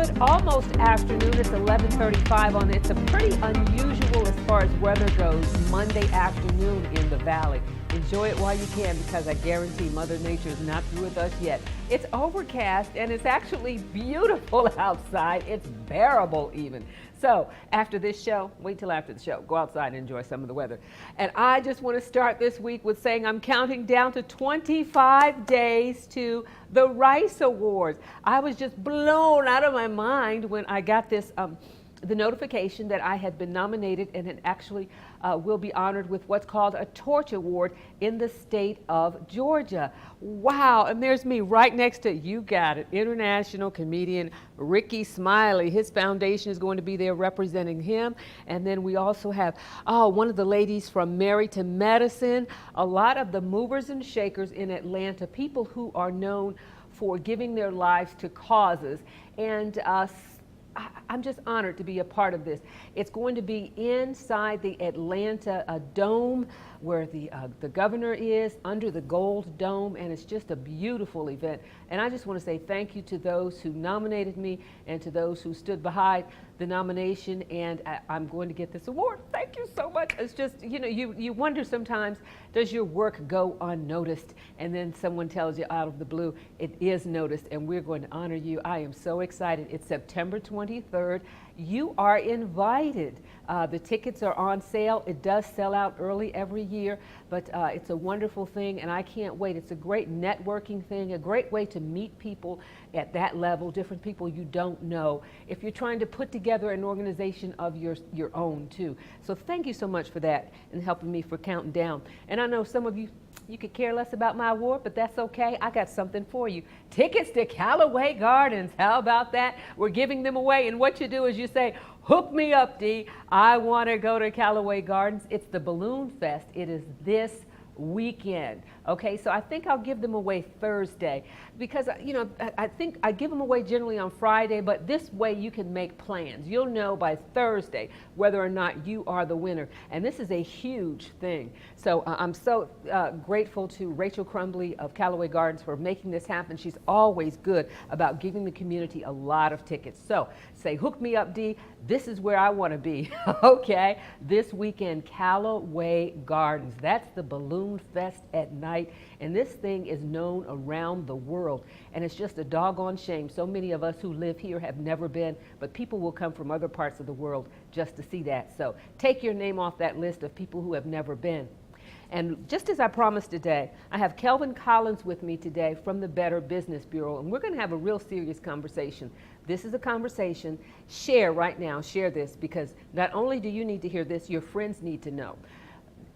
Good almost afternoon. It's 11:35 on It's a pretty unusual as far as weather goes Monday afternoon in the valley. Enjoy it while you can because I guarantee Mother Nature is not through with us yet. It's overcast and it's actually beautiful outside. It's bearable even. So after this show, wait till after the show. Go outside and enjoy some of the weather. And I just want to start this week with saying I'm counting down to 25 days to the Rice Awards. I was just blown out of my mind when I got this the notification that I had been nominated and it actually will be honored with what's called a Torch Award in the state of Georgia. Wow, and there's me right next to, you got it, international comedian Ricky Smiley. His foundation is going to be there representing him. And then we also have, one of the ladies from Married to Medicine, a lot of the movers and shakers in Atlanta, people who are known for giving their lives to causes. And I'm just honored to be a part of this. It's going to be inside the Atlanta Dome where the governor is, under the Gold Dome, and it's just a beautiful event. And I just want to say thank you to those who nominated me and to those who stood behind the nomination, and I'm going to get this award. Thank you so much. It's just, you wonder sometimes, does your work go unnoticed? And then someone tells you out of the blue, it is noticed, and we're going to honor you. I am so excited. It's September 23rd. You are invited. The tickets are on sale. It does sell out early every year, but it's a wonderful thing, and I can't wait. It's a great networking thing, a great way to meet people at that level, different people you don't know, if you're trying to put together an organization of your own, too. So thank you so much for that and helping me for counting down. And I know some of you could care less about my award, but that's okay. I got something for you. Tickets to Callaway Gardens. How about that? We're giving them away. And what you do is you say, hook me up, D. I want to go to Callaway Gardens. It's the Balloon Fest. It is this weekend. Okay, so I think I'll give them away Thursday because, I think I give them away generally on Friday, but this way you can make plans. You'll know by Thursday whether or not you are the winner. And this is a huge thing. So I'm so grateful to Rachel Crumbly of Callaway Gardens for making this happen. She's always good about giving the community a lot of tickets. So say, hook me up, D. This is where I want to be. Okay, this weekend, Callaway Gardens. That's the Balloon Fest at night. And this thing is known around the world. And it's just a doggone shame. So many of us who live here have never been, but people will come from other parts of the world just to see that. So take your name off that list of people who have never been. And just as I promised today, I have Kelvin Collins with me today from the Better Business Bureau, and we're going to have a real serious conversation. This is a conversation. Share right now, share this, because not only do you need to hear this, your friends need to know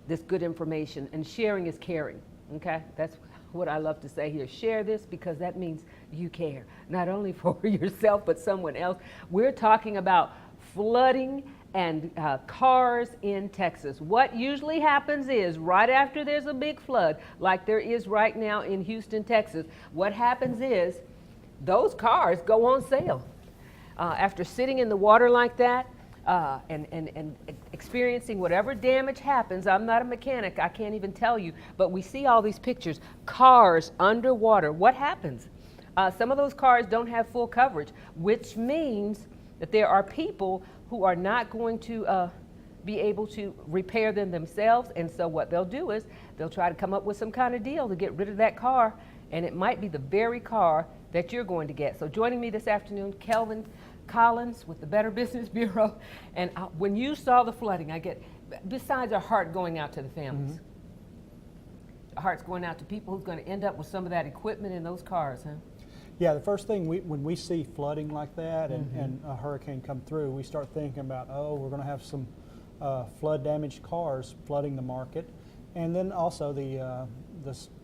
this good information, and sharing is caring, okay? That's what I love to say here. Share this because that means you care, not only for yourself, but someone else. We're talking about flooding and cars in Texas. What usually happens is right after there's a big flood, like there is right now in Houston, Texas, what happens is those cars go on sale. After sitting in the water like that and experiencing whatever damage happens, I'm not a mechanic, I can't even tell you, but we see all these pictures, cars underwater. What happens? Some of those cars don't have full coverage, which means that there are people who are not going to be able to repair them themselves. And so what they'll do is they'll try to come up with some kind of deal to get rid of that car. And it might be the very car that you're going to get. So joining me this afternoon, Kelvin Collins with the Better Business Bureau. And when you saw the flooding, besides our heart going out to the families, our heart's going out to people who's going to end up with some of that equipment in those cars, huh? Yeah, the first thing when we see flooding like that and a hurricane come through, we start thinking about, we're going to have some flood damaged cars flooding the market. And then also the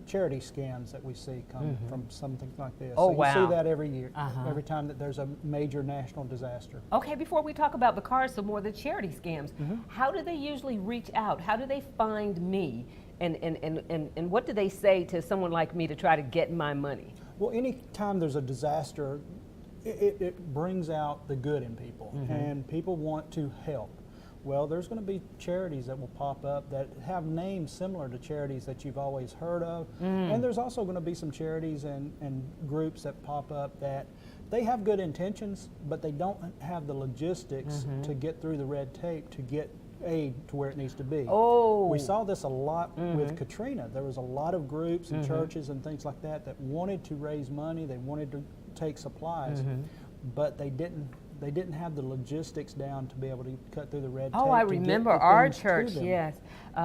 charity scans that we see come from something like this. Oh, so wow. You see that every year, every time that there's a major national disaster. Okay, before we talk about the cars, some more of the charity scams. How do they usually reach out? How do they find me? And what do they say to someone like me to try to get my money? Well, any time there's a disaster, it brings out the good in people, and people want to help. Well, there's going to be charities that will pop up that have names similar to charities that you've always heard of. And there's also going to be some charities and groups that pop up that they have good intentions, but they don't have the logistics to get through the red tape to get aid to where it needs to be. Oh. We saw this a lot with Katrina. There was a lot of groups and churches and things like that that wanted to raise money, they wanted to take supplies, but they didn't have the logistics down to be able to cut through the red tape. Oh, I to get remember the our things to church, them. yes,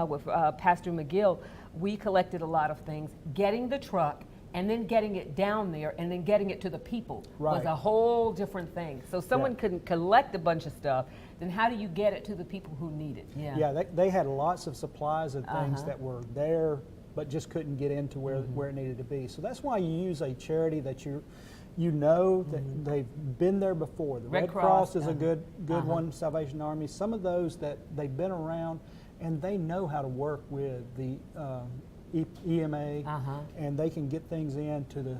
with Pastor McGill. We collected a lot of things. Getting the truck and then getting it down there and then getting it to the people was Right. a whole different thing. So someone couldn't collect a bunch of stuff, then how do you get it to the people who need it? Yeah, they had lots of supplies and things that were there, but just couldn't get into where it needed to be. So that's why you use a charity that you know that they've been there before. The Red Cross is a good one, Salvation Army. Some of those that they've been around and they know how to work with the EMA, and they can get things in to the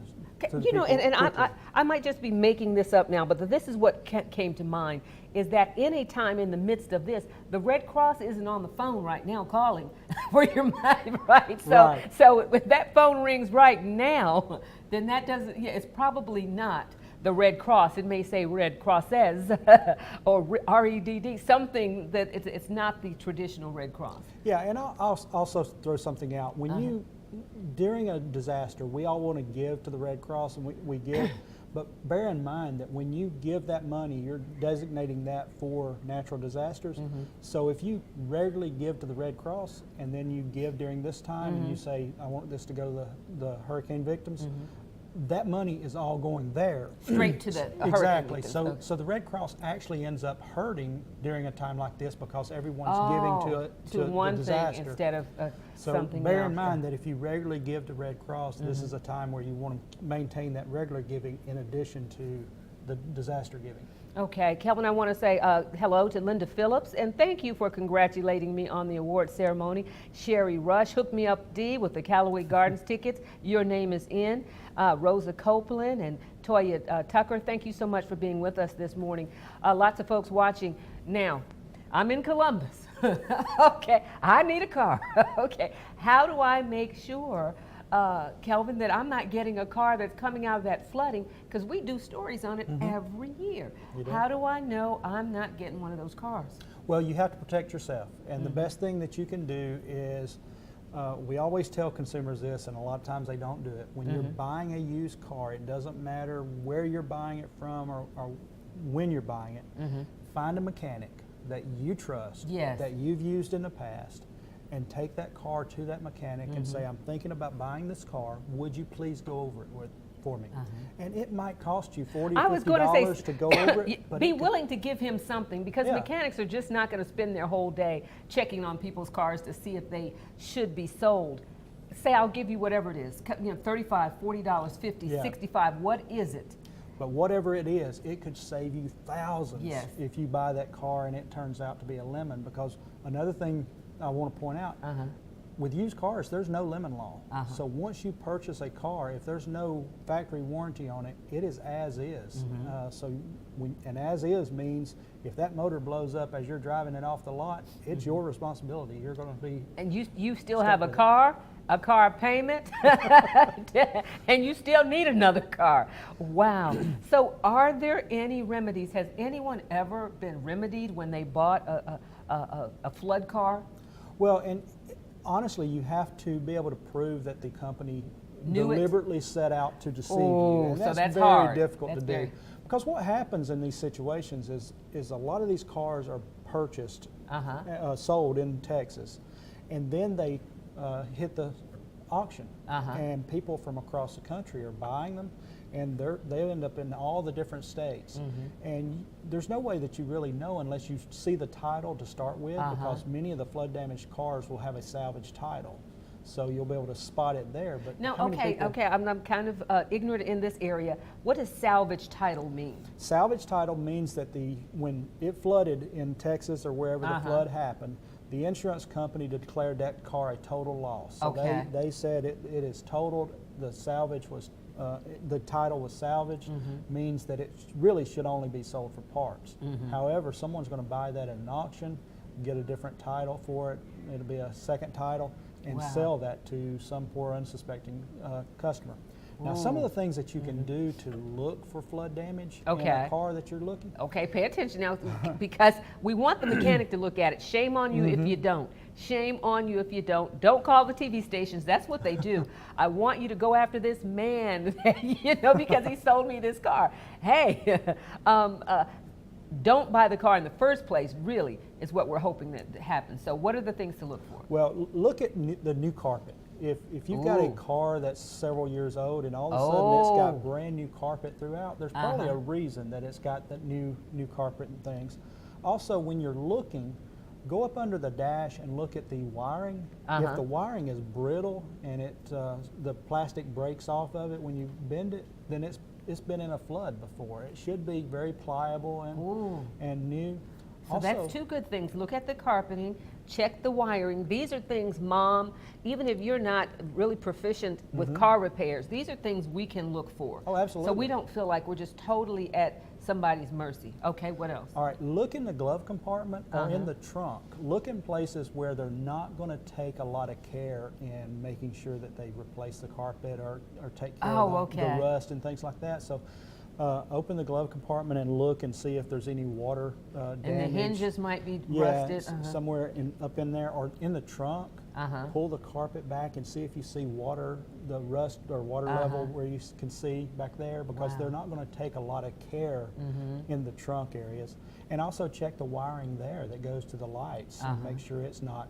You know, and quickly. I might just be making this up now, but this is what came to mind, is that any time in the midst of this, the Red Cross isn't on the phone right now calling for your money, right? So if that phone rings right now, then that doesn't, it's probably not the Red Cross. It may say Red Crosses or REDD, something that it's not the traditional Red Cross. Yeah, and I'll also throw something out. When you, during a disaster, we all want to give to the Red Cross, and we give, but bear in mind that when you give that money, you're designating that for natural disasters. So if you regularly give to the Red Cross, and then you give during this time, and you say, I want this to go to the hurricane victims, that money is all going there. Straight to the hurricane Exactly. victims. So the Red Cross actually ends up hurting during a time like this because everyone's giving to one the disaster. thing instead of So something bear else. in mind that if you regularly give to Red Cross, this is a time where you want to maintain that regular giving in addition to the disaster giving. Okay, Kelvin, I want to say hello to Linda Phillips, and thank you for congratulating me on the award ceremony. Sherry Rush, hook me up, D, with the Callaway Gardens tickets. Your name is in. Rosa Copeland and Toya Tucker, thank you so much for being with us this morning. Lots of folks watching. Now, I'm in Columbus. Okay, I need a car. Okay, how do I make sure, Kelvin, that I'm not getting a car that's coming out of that flooding? Because we do stories on it every year. How do I know I'm not getting one of those cars? Well, you have to protect yourself, and the best thing that you can do is, we always tell consumers this, and a lot of times they don't do it. When you're buying a used car, it doesn't matter where you're buying it from or when you're buying it. Find a mechanic that you trust, that you've used in the past, and take that car to that mechanic and say, I'm thinking about buying this car. Would you please go over it for me? And it might cost you $40 or $50 to go over it. But be willing to give him something, because mechanics are just not going to spend their whole day checking on people's cars to see if they should be sold. Say, I'll give you whatever it is, $35, $40, $50, $65, what is it? But whatever it is, it could save you thousands if you buy that car and it turns out to be a lemon. Because another thing I want to point out, with used cars, there's no lemon law. So once you purchase a car, if there's no factory warranty on it, it is as is. And as is means if that motor blows up as you're driving it off the lot, it's your responsibility. You're going to be. And you still have a car payment, and you still need another car. Wow. So are there any remedies? Has anyone ever been remedied when they bought a flood car? Well, and honestly, you have to be able to prove that the company Knew deliberately set out to deceive you. Oh, And so that's very hard. difficult That's to very- do. Because what happens in these situations is a lot of these cars are purchased, sold in Texas, and then they hit the auction, and people from across the country are buying them, and they end up in all the different states. And there's no way that you really know unless you see the title to start with, because many of the flood damaged cars will have a salvage title. So you'll be able to spot it there. But No, how many people- I'm kind of ignorant in this area. What does salvage title mean? Salvage title means that when it flooded in Texas or wherever the flood happened, the insurance company declared that car a total loss. So they said it is totaled. The salvage was, the title was salvaged, means that it really should only be sold for parts. However, someone's going to buy that at an auction. get a different title for it. It'll be a second title, and Wow. sell that to some poor unsuspecting customer. Now, some of the things that you can do to look for flood damage in Okay. a car that you're looking. Okay, pay attention now because we want the mechanic to look at it. Shame on you if you don't. Shame on you if you don't. Don't call the TV stations. That's what they do. I want you to go after this man, because he sold me this car. Hey, don't buy the car in the first place, really, is what we're hoping that happens. So what are the things to look for? Well, look at the new carpet. If you've got a Ooh. car that's several years old and all of a sudden it's Oh. got brand new carpet throughout, there's probably a reason that it's got that new carpet and things. Also, when you're looking, go up under the dash and look at the wiring. If the wiring is brittle and the plastic breaks off of it when you bend it, then it's been in a flood before. It should be very pliable and new. So that's two good things. Look at the carpeting, check the wiring. These are things, Mom, even if you're not really proficient with car repairs, these are things we can look for. Oh, absolutely. So we don't feel like we're just totally at somebody's mercy. Okay, what else? All right, look in the glove compartment or in the trunk. Look in places where they're not going to take a lot of care in making sure that they replace the carpet or take care of the rust and things like that. So open the glove compartment and look and see if there's any water damage. And the hinges might be rusted. Somewhere up in there or in the trunk. Pull the carpet back and see if you see water, the rust or water level where you can see back there, because they're not going to take a lot of care in the trunk areas. And also check the wiring there that goes to the lights and make sure it's not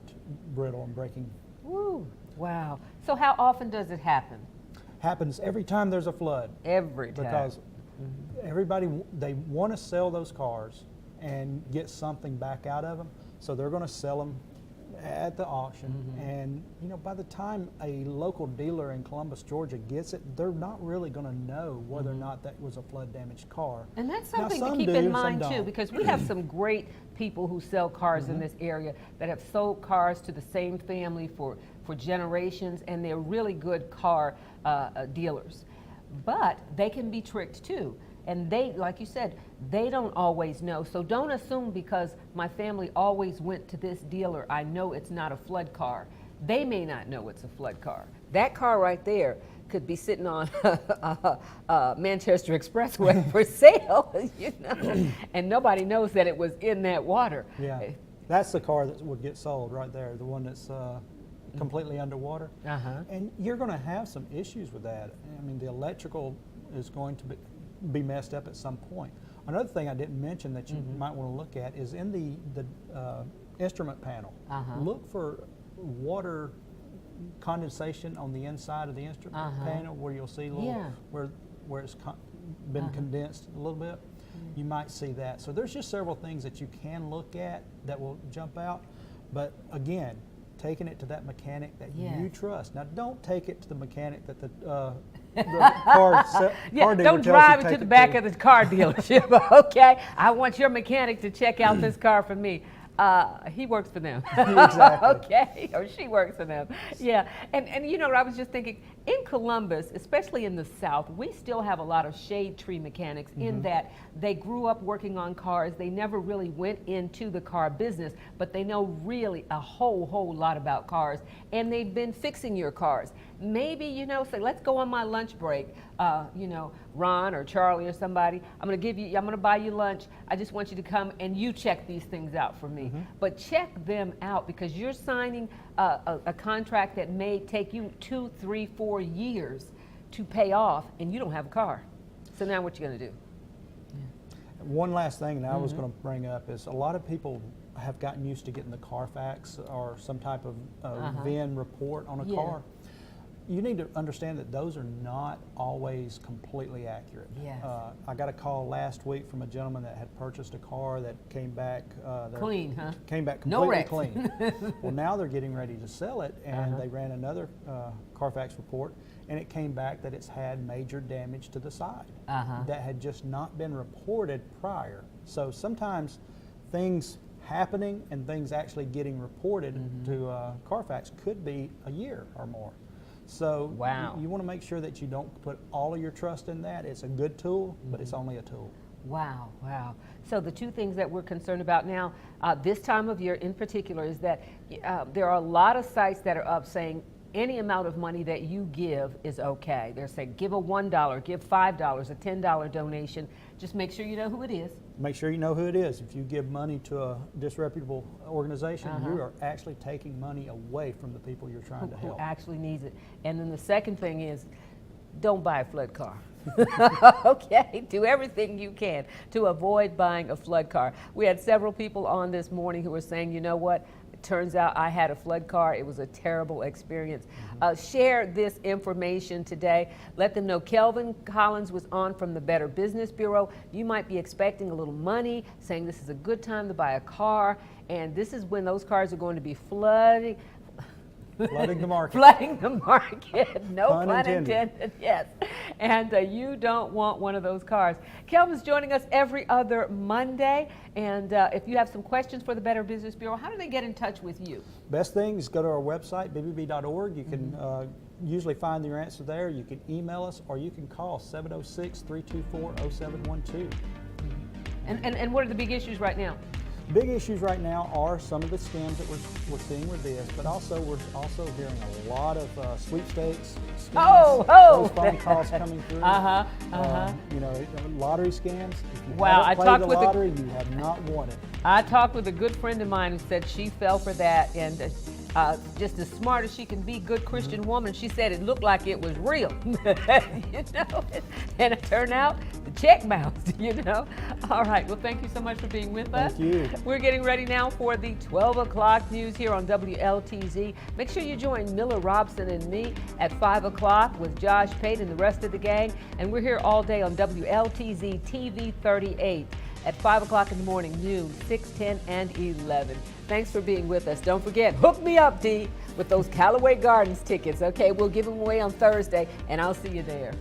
brittle and breaking. Woo, wow. So how often does it happen? Happens every time there's a flood. Every time. Because everybody, they want to sell those cars and get something back out of them, so they're going to sell them at the auction. And by the time a local dealer in Columbus, Georgia gets it, they're not really going to know whether or not that was a flood damaged car. And that's Now, something to some keep do, in some mind too, don't. because we have some great people who sell cars in this area that have sold cars to the same family for generations, and they're really good car dealers. But they can be tricked too. And they, like you said, they don't always know. So don't assume because my family always went to this dealer, I know it's not a flood car. They may not know it's a flood car. That car right there could be sitting on Manchester Expressway for sale, and nobody knows that it was in that water. Yeah, that's the car that would get sold right there, the one that's completely underwater. And you're going to have some issues with that. I mean, the electrical is going to be messed up at some point. Another thing I didn't mention that you might want to look at is in the instrument panel. Look for water condensation on the inside of the instrument panel, where you'll see where it's been condensed a little bit. You might see that. So there's just several things that you can look at that will jump out. But again, taking it to that mechanic that you trust. Now, don't take it to the mechanic that the car dealer don't drive it to the back of the car dealership, okay? I want your mechanic to check out this car for me. He works for them. Exactly. Okay, or she works for them. Yeah, and what I was just thinking, in Columbus, especially in the South, we still have a lot of shade tree mechanics in that they grew up working on cars. They never really went into the car business, but they know really a whole lot about cars, and they've been fixing your cars. Maybe, say, let's go on my lunch break, Ron or Charlie or somebody, I'm gonna buy you lunch. I just want you to come and you check these things out for me. But check them out, because you're signing a contract that may take you 2, 3, 4 years to pay off, and you don't have a car. So now what you gonna do? One last thing that I was going to bring up is a lot of people have gotten used to getting the Carfax or some type of VIN report on a car. You need to understand that those are not always completely accurate. Yes. I got a call last week from a gentleman that had purchased a car that came back clean, huh? Came back No completely wrecks. clean. Well, now they're getting ready to sell it, and they ran another Carfax report, and it came back that it's had major damage to the side that had just not been reported prior. So sometimes things happening and things actually getting reported to Carfax could be a year or more. So you want to make sure that you don't put all of your trust in that. It's a good tool, but it's only a tool. Wow, wow. So the two things that we're concerned about now, this time of year in particular, is that there are a lot of sites that are up saying any amount of money that you give is okay. They're saying give a $1, give $5, a $10 donation. Just make sure you know who it is. Make sure you know who it is. If you give money to a disreputable organization, you are actually taking money away from the people you're trying to help. Who actually needs it. And then the second thing is, don't buy a flood car. Okay, do everything you can to avoid buying a flood car. We had several people on this morning who were saying, you know what, it turns out I had a flood car. It was a terrible experience. Share this information today. Let them know Kelvin Collins was on from the Better Business Bureau. You might be expecting a little money, saying this is a good time to buy a car, and this is when those cars are going to be flooding Flooding the market. Flooding the market. No Pun pun intended. intended. Yes. And you don't want one of those cars. Kelvin's joining us every other Monday. And if you have some questions for the Better Business Bureau, how do they get in touch with you? Best thing is go to our website, bbb.org. You can usually find your answer there. You can email us, or you can call 706-324-0712. And what are the big issues right now? Big issues right now are some of the scams that we're seeing with this, but also we're also hearing a lot of sweepstakes scams. Those phone calls coming through. You know, lottery scams. If you haven't played the lottery, you have not won it. I talked with a good friend of mine who said she fell for that, and just as smart as she can be, good Christian woman, she said it looked like it was real. You know, and it turned out the check bounced, you know. All right, well, thank you so much for being with us. Thank you. We're getting ready now for the 12 o'clock news here on WLTZ. Make sure you join Miller Robson and me at 5 o'clock with Josh Pate and the rest of the gang. And we're here all day on WLTZ TV 38 at 5 o'clock in the morning, noon, 6, 10, and 11. Thanks for being with us. Don't forget, hook me up, D, with those Callaway Gardens tickets. Okay, we'll give them away on Thursday, and I'll see you there.